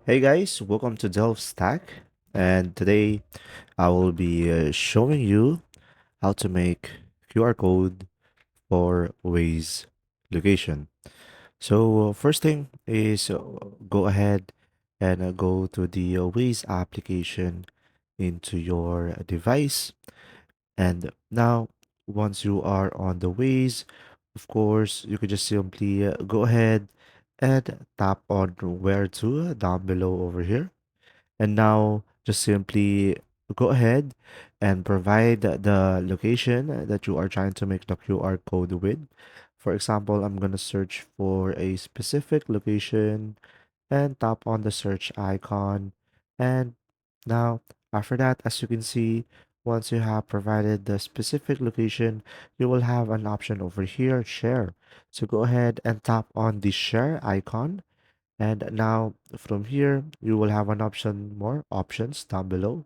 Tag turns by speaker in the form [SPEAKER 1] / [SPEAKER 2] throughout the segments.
[SPEAKER 1] Hey guys, welcome to DelfStack, and today I will be showing you how to make QR code for Waze location. So first thing is go ahead and go to the Waze application into your device, and now once you are on the Waze, of course you could just simply go ahead and tap on where to down below over here, and now just simply go ahead and provide the location that you are trying to make the QR code with. For example, I'm going to search for a specific location and tap on the search icon. And now, after that, as you can see, once you have provided the specific location, you will have an option over here, share. So go ahead and tap on the share icon, and now from here, you will have an option, more options down below.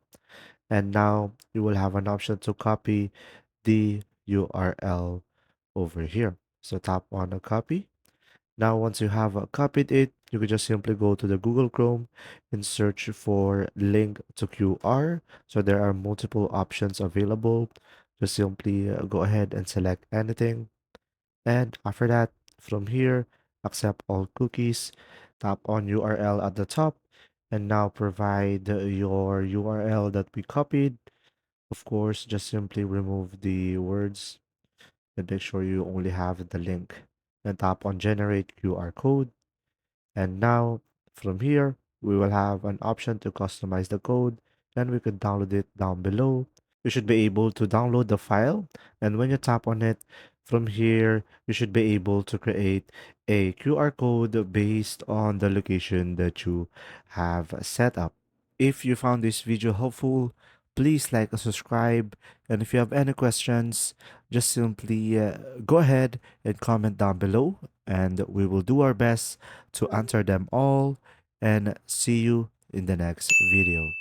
[SPEAKER 1] And now you will have an option to copy the URL over here. So tap on a copy. Now, once you have copied it, you can just simply go to the Google Chrome and search for link to QR. So there are multiple options available. Just simply go ahead and select anything. And after that, from here, accept all cookies, tap on URL at the top, and now provide your URL that we copied. Of course, just simply remove the words and make sure you only have the link. And tap on generate QR code. And now from here, we will have an option to customize the code, and we could download it down below. You should be able to download the file, and when you tap on it from here, you should be able to create a QR code based on the location that you have set up. If you found this video helpful, please like and subscribe. And if you have any questions, just simply go ahead and comment down below, and we will do our best to answer them all. And see you in the next video.